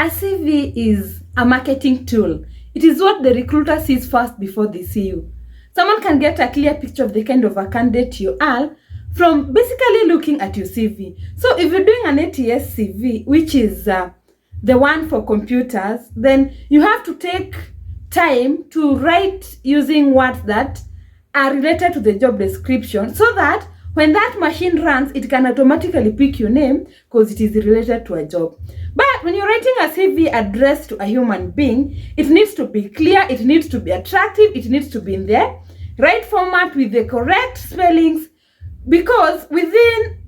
A CV is a marketing tool. It is what the recruiter sees first before they see you. Someone can get a clear picture of the kind of a candidate you are from basically looking at your CV. So if you're doing an ATS CV, which is the one for computers, then you have to take time to write using words that are related to the job description, so that when that machine runs, it can automatically pick your name because it is related to a job. But when you're writing a CV addressed to a human being, it needs to be clear, it needs to be attractive, it needs to be in the right format with the correct spellings, because within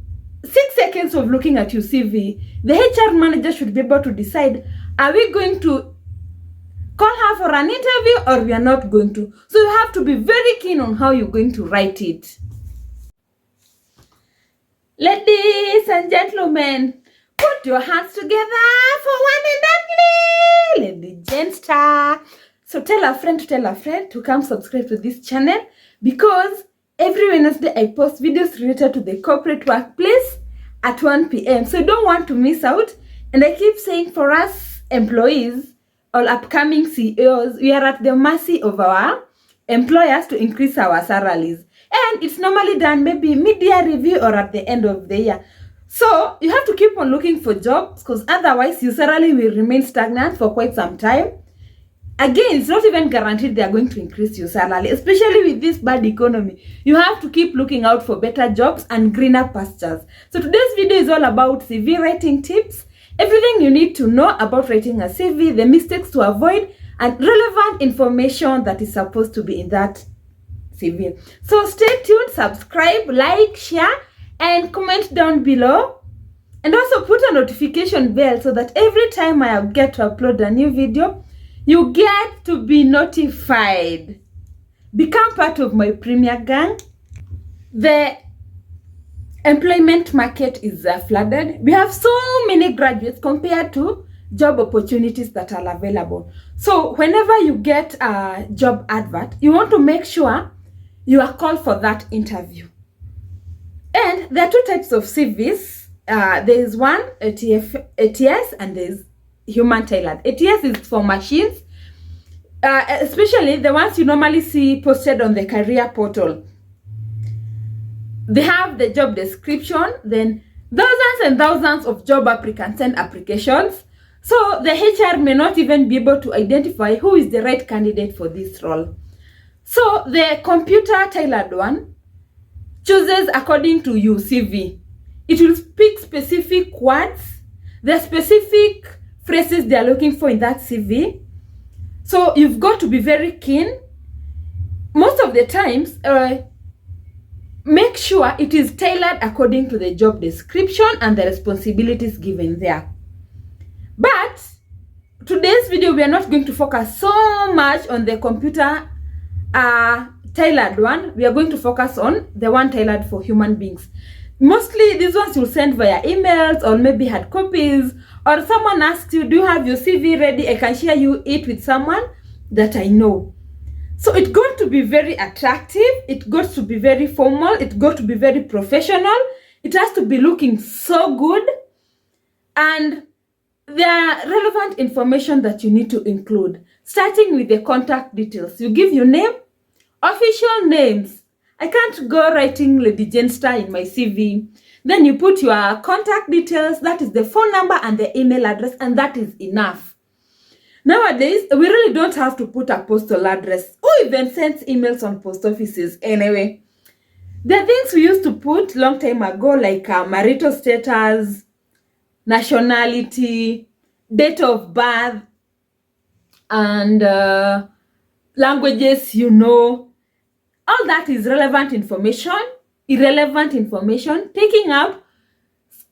6 seconds of looking at your CV, the HR manager should be able to decide, are we going to call her for an interview or we are not going to? So you have to be very keen on how you're going to write it. Ladies and gentlemen, put your hands together for one and only Lady Gensta. So tell a friend to come subscribe to this channel, because every Wednesday I post videos related to the corporate workplace at 1 p.m. So you don't want to miss out. And I keep saying, for us employees or upcoming CEOs, we are at the mercy of our employers to increase our salaries. And it's normally done maybe mid-year review or at the end of the year. So you have to keep on looking for jobs, because otherwise your salary will remain stagnant for quite some time. Again, it's not even guaranteed they are going to increase your salary, especially with this bad economy. You have to keep looking out for better jobs and greener pastures. So today's video is all about CV writing tips, everything you need to know about writing a CV, the mistakes to avoid, and relevant information that is supposed to be in that CV. So stay tuned, subscribe, like, share, and comment down below. And also put a notification bell so that every time I get to upload a new video, you get to be notified. Become part of my premier gang. The employment market is flooded. We have so many graduates compared to job opportunities that are available. So whenever you get a job advert, you want to make sure you are called for that interview. And there are two types of CVs. There is one ATS and there is human tailored. ATS is for machines, especially the ones you normally see posted on the career portal. They have the job description, then thousands and thousands of job applicants send applications. So the HR may not even be able to identify who is the right candidate for this role. So the computer tailored one chooses according to your CV. It will speak specific words, the specific phrases they are looking for in that CV. So you've got to be very keen. Most of the times, make sure it is tailored according to the job description and the responsibilities given there. But today's video, we are not going to focus so much on the computer tailored one. We are going to focus on the one tailored for human beings. Mostly these ones you'll send via emails or maybe hard copies, or someone asks you, do you have your CV ready? I can share you it with someone that I know. So it's going to be very attractive. It got to be very formal. It got to be very professional. It has to be looking so good. And there are relevant information that you need to include, starting with the contact details. You give your name, official names. I can't go writing Lady Gensta in my CV. Then you put your contact details, that is the phone number and the email address, and that is enough. Nowadays, we really don't have to put a postal address. Who even sends emails on post offices anyway? There are things we used to put long time ago, like marital status, nationality, date of birth, and languages you know. All that is relevant information, irrelevant information, taking up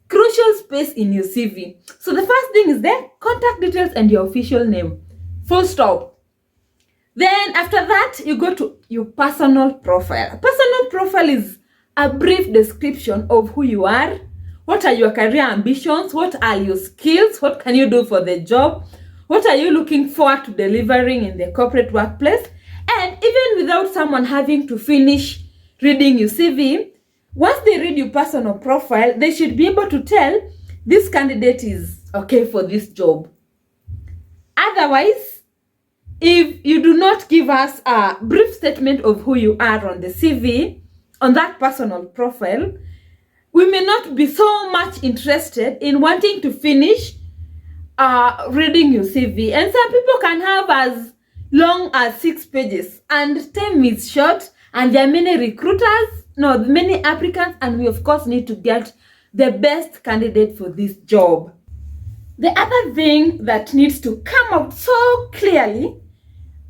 crucial space in your CV. So the first thing is the contact details and your official name. Full stop. Then after that, you go to your personal profile. A personal profile is a brief description of who you are. What are your career ambitions? What are your skills? What can you do for the job? What are you looking forward to delivering in the corporate workplace? And even without someone having to finish reading your CV, once they read your personal profile, they should be able to tell this candidate is okay for this job. Otherwise, if you do not give us a brief statement of who you are on the CV, on that personal profile, we may not be so much interested in wanting to finish reading your CV. And some people can have as long as 6 pages, and time is short, and there are many many applicants, and we of course need to get the best candidate for this job. The other thing that needs to come out so clearly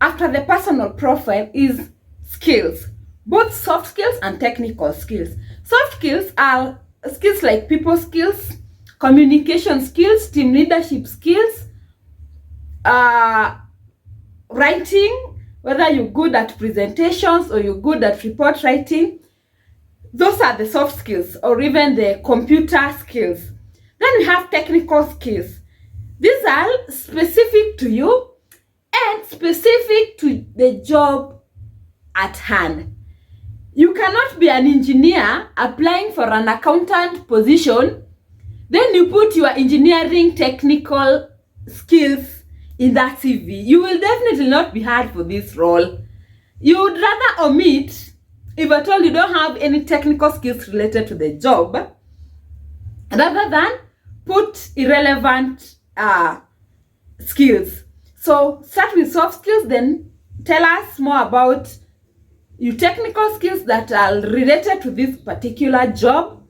after the personal profile is skills, both soft skills and technical skills. Soft skills are skills like people skills, communication skills, team leadership skills, writing, whether you're good at presentations or you're good at report writing. Those are the soft skills, or even the computer skills. Then we have technical skills. These are specific to you and specific to the job at hand. You cannot be an engineer applying for an accountant position, then you put your engineering technical skills in that CV. You will definitely not be hired for this role. You would rather omit, if at all you don't have any technical skills related to the job, rather than put irrelevant skills. So start with soft skills, then tell us more about your technical skills that are related to this particular job,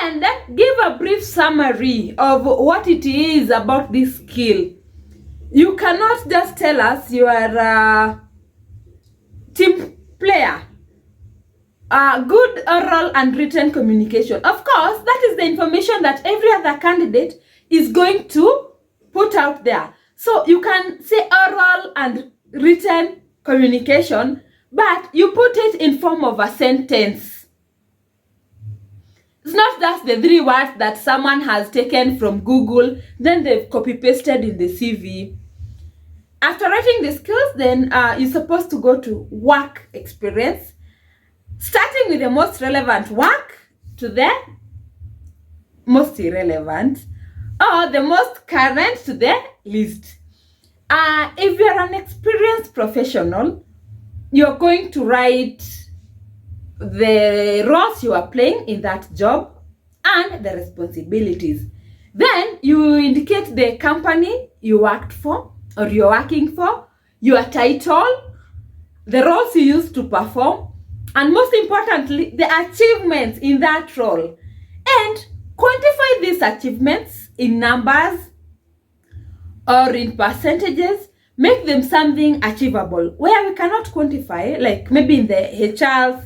and give a brief summary of what it is about this skill. You cannot just tell us you are a team player, good oral and written communication. Of course, that is the information that every other candidate is going to put out there. So you can say oral and written communication, but you put it in form of a sentence. It's not just the 3 words that someone has taken from Google, then they've copy-pasted in the CV. After writing the skills, then you're supposed to go to work experience, starting with the most relevant work to the most irrelevant, or the most current to the least. If you're an experienced professional, you're going to write the roles you are playing in that job and the responsibilities. Then you indicate the company you worked for or you're working for, your title, the roles you used to perform, and most importantly, the achievements in that role. And quantify these achievements in numbers or in percentages. Make them something achievable. Where we cannot quantify, like maybe in the HR's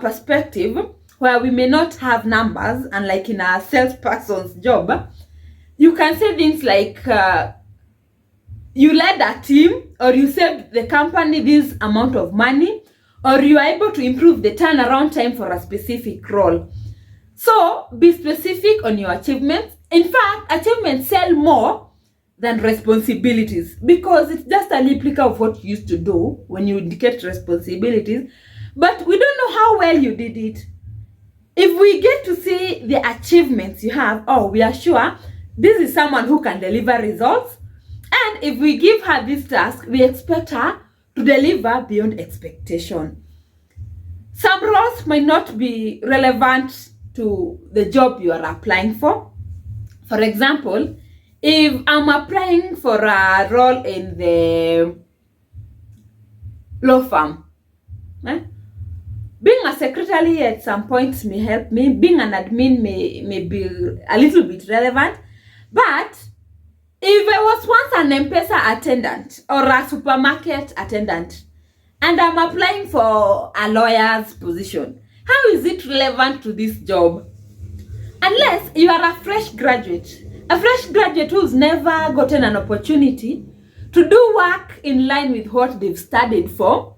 perspective, where we may not have numbers, and like in a salesperson's job, you can say things like you led a team, or you saved the company this amount of money, or you are able to improve the turnaround time for a specific role. So be specific on your achievements. In fact, achievements sell more than responsibilities, because it's just a replica of what you used to do when you indicate responsibilities, but we don't know how well you did it. If we get to see the achievements you have, oh, we are sure this is someone who can deliver results, and if we give her this task, we expect her to deliver beyond expectation. Some roles might not be relevant to the job you are applying for. For example, if I'm applying for a role in the law firm, being a secretary at some point may help me. Being an admin may be a little bit relevant. But if I was once an M-Pesa attendant or a supermarket attendant, and I'm applying for a lawyer's position, how is it relevant to this job? Unless you are a fresh graduate who's never gotten an opportunity to do work in line with what they've studied for,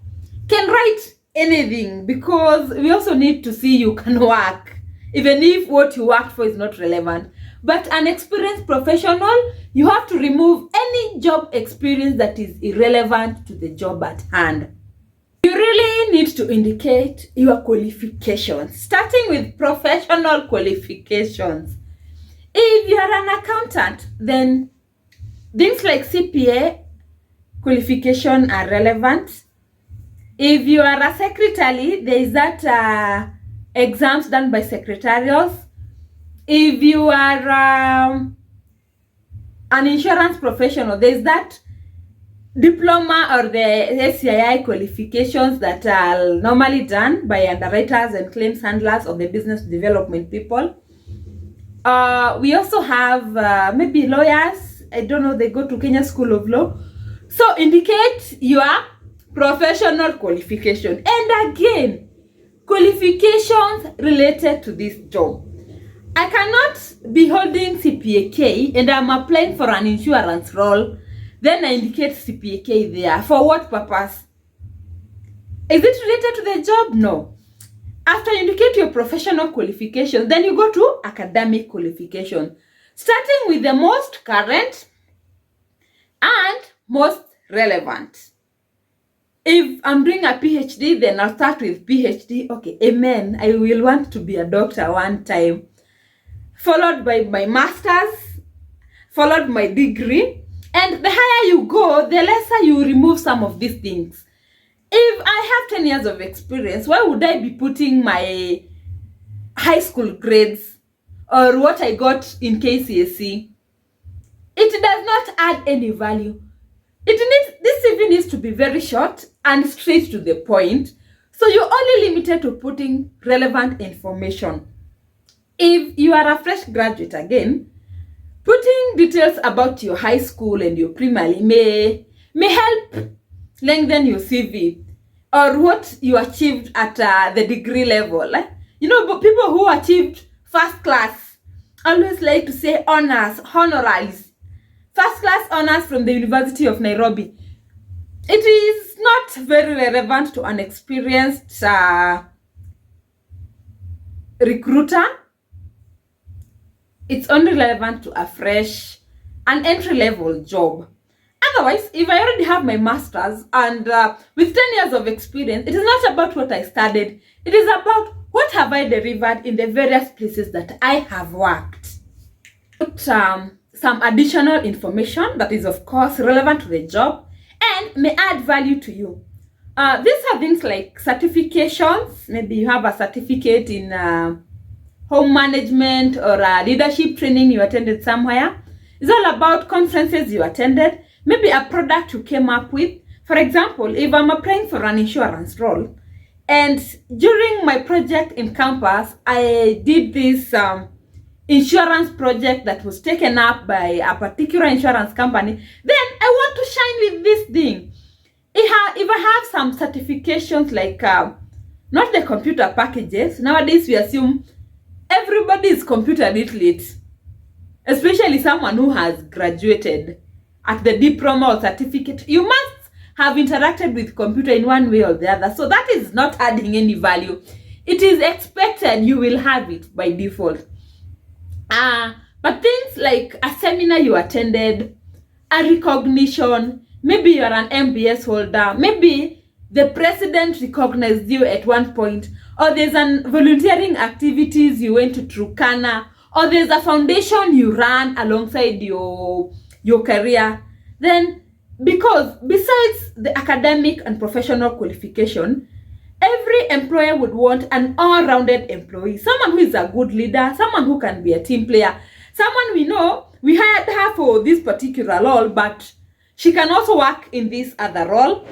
can write anything, because we also need to see you can work, even if what you worked for is not relevant. But an experienced professional, you have to remove any job experience that is irrelevant to the job at hand. You really need to indicate your qualifications, starting with professional qualifications. If you are an accountant, then things like CPA qualification are relevant. If you are a secretary, there is that exams done by secretarials. If you are an insurance professional, there is that diploma or the SCII qualifications that are normally done by underwriters and claims handlers or the business development people. We also have maybe lawyers. I don't know, they go to Kenya School of Law. So indicate your professional qualification. And again, qualifications related to this job. I cannot be holding CPAK and I'm applying for an insurance role. Then I indicate CPAK there. For what purpose? Is it related to the job? No. After you indicate your professional qualification, then you go to academic qualification. Starting with the most current and most relevant. If I'm doing a PhD, then I'll start with PhD. Okay, amen. I will want to be a doctor one time. Followed by my master's, followed my degree. And the higher you go, the lesser you remove some of these things. If I have 10 years of experience, why would I be putting my high school grades or what I got in KCSE? It does not add any value. This even needs to be very short and straight to the point. So you're only limited to putting relevant information. If you are a fresh graduate again, putting details about your high school and your primary may help lengthen your CV or what you achieved at the degree level. You know, but people who achieved first class always like to say honors, honoraries. First class honors from the University of Nairobi. It is not very relevant to an experienced recruiter. It's only relevant to a fresh and entry-level job. Otherwise, if I already have my master's and with 10 years of experience, it is not about what I studied. It is about what have I delivered in the various places that I have worked. Some additional information that is, of course, relevant to the job and may add value to you. These are things like certifications. Maybe you have a certificate in home management or leadership training you attended somewhere. It's all about conferences you attended. Maybe a product you came up with. For example, if I'm applying for an insurance role, and during my project in campus, I did this insurance project that was taken up by a particular insurance company, then I want to shine with this thing. If I have some certifications like, not the computer packages, nowadays we assume everybody is computer literate, especially someone who has graduated at the diploma or certificate. You must have interacted with computer in one way or the other. So that is not adding any value. It is expected you will have it by default. But things like a seminar you attended, a recognition, maybe you're an MBS holder, maybe the president recognized you at one point, or there's an volunteering activities you went to Turkana, or there's a foundation you ran alongside your career. Then, because besides the academic and professional qualification, every employer would want an all-rounded employee, someone who is a good leader, someone who can be a team player, someone we know we hired her for this particular role, but she can also work in this other role.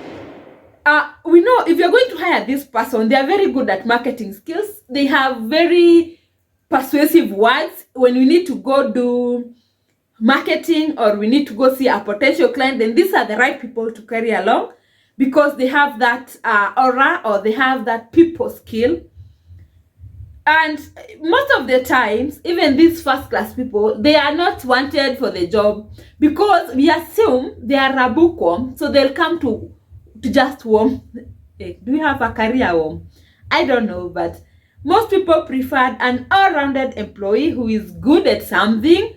We know if you're going to hire this person, they are very good at marketing skills. They have very persuasive words. When we need to go do marketing or we need to go see a potential client, then these are the right people to carry along because they have that aura or they have that people skill. And most of the times, even these first class people, they are not wanted for the job because we assume they are a bookworm, so they'll come to just warm. Do we have a career worm? I don't know, but most people prefer an all-rounded employee who is good at something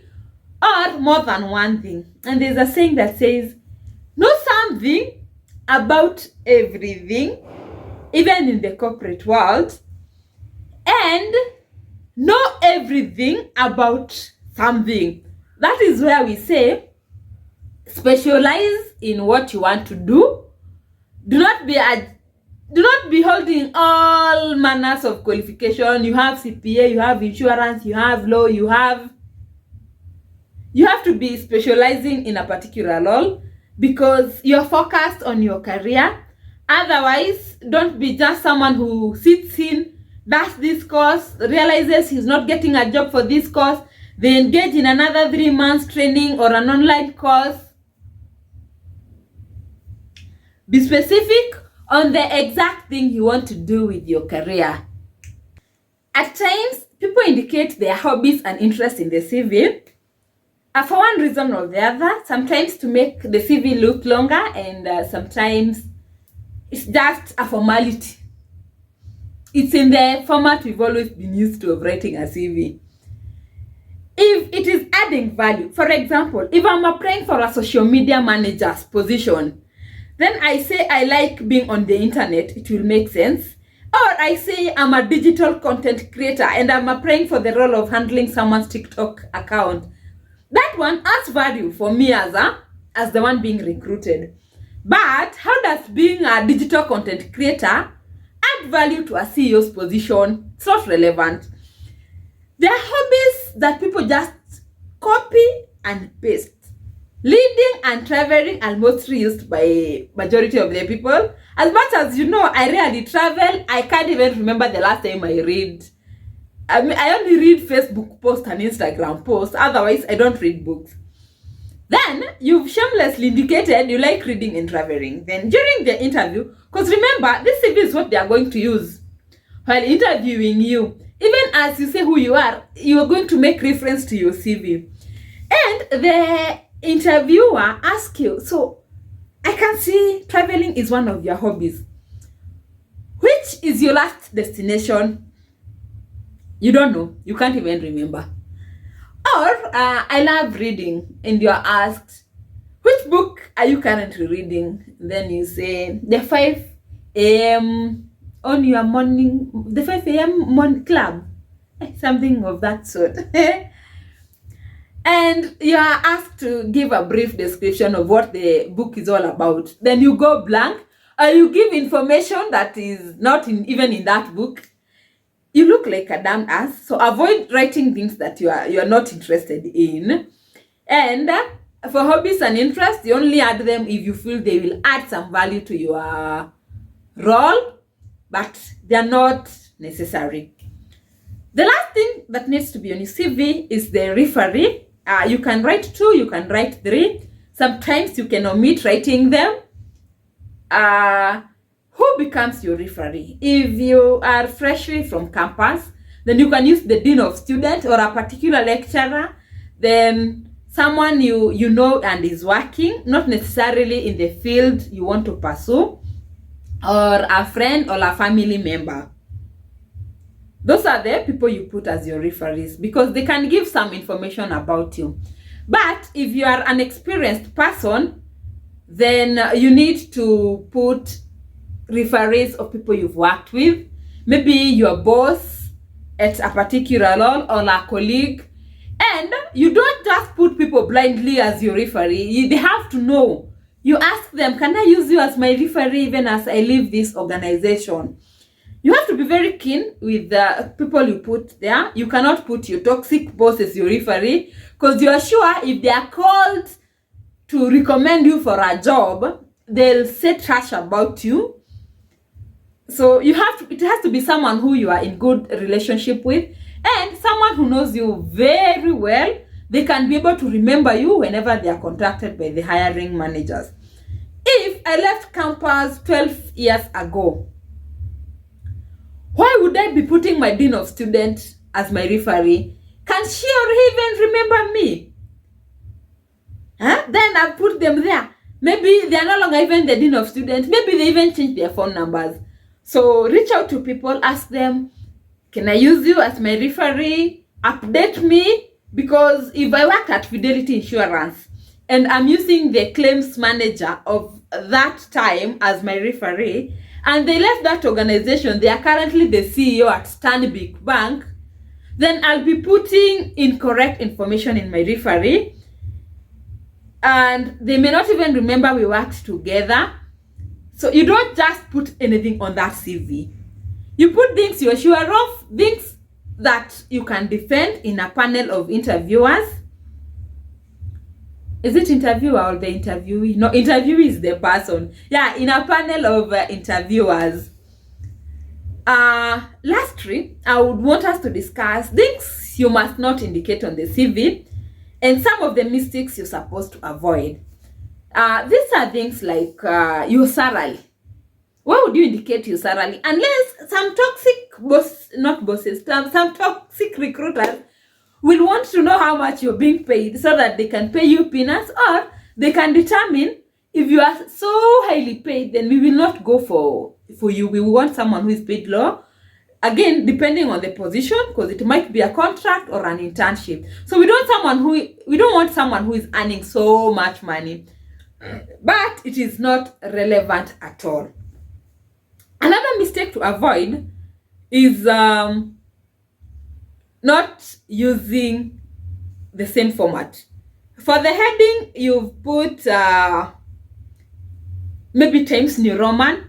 or more than one thing. And there's a saying that says, know something about everything, even in the corporate world, and know everything about something. That is where we say Specialize in what you want to do. Do not be holding all manners of qualification. You have CPA, you have insurance, you have law, you have to be specializing in a particular role because you're focused on your career. Otherwise, don't be just someone who sits in, does this course, realizes he's not getting a job for this course, they engage in another 3 months training or an online course. Be specific on the exact thing you want to do with your career. At times, people indicate their hobbies and interests in the CV for one reason or the other. Sometimes to make the CV look longer, and sometimes it's just a formality. It's in the format we've always been used to of writing a CV. If it is adding value, for example, if I'm applying for a social media manager's position, then I say I like being on the internet, it will make sense. Or I say I'm a digital content creator and I'm applying for the role of handling someone's TikTok account. That one adds value for me as the one being recruited. But how does being a digital content creator add value to a CEO's position? It's not relevant. There are hobbies that people just copy and paste. Reading and traveling are mostly used by majority of the people. As much as you know, I rarely travel. I can't even remember the last time I read. I only read Facebook posts and Instagram posts. Otherwise, I don't read books. Then, you've shamelessly indicated you like reading and traveling. Then, during the interview, because remember, this CV is what they are going to use while interviewing you. Even as you say who you are going to make reference to your CV. And the interviewer asks you, so I can see traveling is one of your hobbies. Which is your last destination? You don't know. You can't even remember. Or, I love reading, and you're asked, which book are you currently reading? Then you say, the 5 a.m. on your morning, the 5 a.m. morning club. Something of that sort. And you are asked to give a brief description of what the book is all about. Then you go blank, or you give information that is not even in that book. You look like a damn ass. So avoid writing things that you are not interested in. And for hobbies and interests, you only add them if you feel they will add some value to your role, but they are not necessary. The last thing that needs to be on your CV is the referee. You can write 2, you can write 3. Sometimes you can omit writing them. Who becomes your referee? If you are freshly from campus, then you can use the dean of students or a particular lecturer, then someone you know and is working, not necessarily in the field you want to pursue, or a friend or a family member. Those are the people you put as your referees because they can give some information about you. But if you are an experienced person, then you need to put referees of people you've worked with, maybe your boss at a particular role or a colleague. And you don't just put people blindly as your referee. They have to know. You ask them, can I use you as my referee even as I leave this organization? You have to be very keen with the people you put there. You cannot put your toxic boss as your referee because you are sure if they are called to recommend you for a job, they'll say trash about you. So it has to be someone who you are in good relationship with and someone who knows you very well. They can be able to remember you whenever they are contacted by the hiring managers. If I left campus 12 years ago, why would I be putting my dean of students as my referee? Can she or he even remember me? Then I put them there. Maybe they are no longer even the dean of students. Maybe they even changed their phone numbers. So reach out to people, ask them, can I use you as my referee? Update me, because if I work at Fidelity Insurance and I'm using the claims manager of that time as my referee, and they left that organization, they are currently the CEO at Stanbic Bank, then I'll be putting incorrect information in my referee. and they may not even remember we worked together. So you don't just put anything on that CV. You put things you're sure of, things that you can defend in a panel of interviewers. Is it interviewer or the interviewee? No, interviewee is the person. Yeah, in a panel of interviewers. Lastly, I would want us to discuss things you must not indicate on the CV and some of the mistakes you're supposed to avoid. These are things like your salary. Why would you indicate your salary? Unless some toxic some toxic recruiters will want to know how much you're being paid so that they can pay you peanuts, or they can determine if you are so highly paid, then we will not go for you. We want someone who is paid low. Again, depending on the position, because it might be a contract or an internship. So we don't want someone who is earning so much money, but it is not relevant at all. Another mistake to avoid is not using the same format. For the heading, you've put maybe Times New Roman.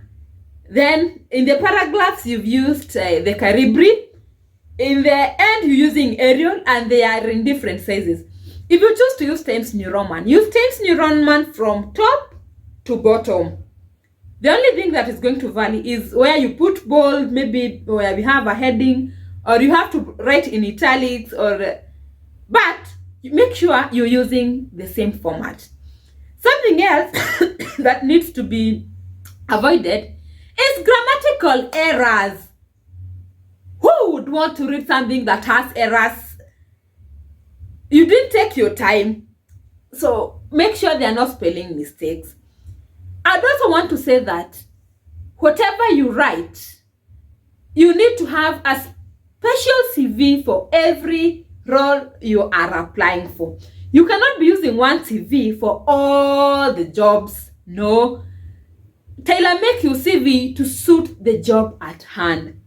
Then in the paragraphs, you've used the Calibri. In the end, you're using Arial, and they are in different sizes. If you choose to use Times New Roman, use Times New Roman from top to bottom. The only thing that is going to vary is where you put bold, maybe where we have a heading, or you have to write in italics, but make sure you're using the same format. Something else that needs to be avoided is grammatical errors. Who would want to read something that has errors? You didn't take your time, so make sure they are not spelling mistakes. I'd also want to say that whatever you write, you need to have a special CV for every role you are applying for. You cannot be using one CV for all the jobs. No. Tailor make your CV to suit the job at hand.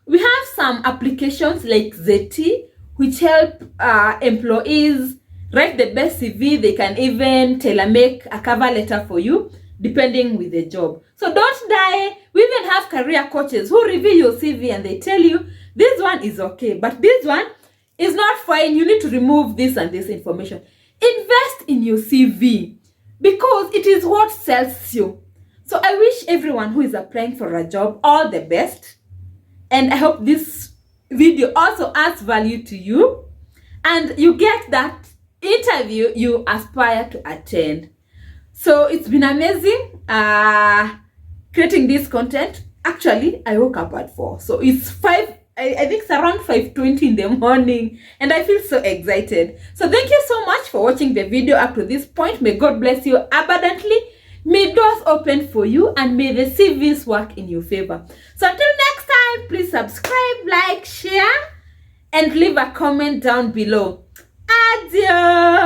We have some applications like vitae, which help employees write the best CV. They can even tailor make a cover letter for you, depending with the job. So don't die. We even have career coaches who review your CV and they tell you, this one is okay, but this one is not fine. You need to remove this and this information. Invest in your CV because it is what sells you. So I wish everyone who is applying for a job all the best. And I hope this video also adds value to you and you get that interview you aspire to attend. So it's been amazing creating this content. Actually, I woke up at 4. So it's 5, I think it's around 5:20 in the morning. And I feel so excited. So thank you so much for watching the video up to this point. May God bless you abundantly. May doors open for you and may the CVs work in your favor. So until next time, please subscribe, like, share, and leave a comment down below. Adios!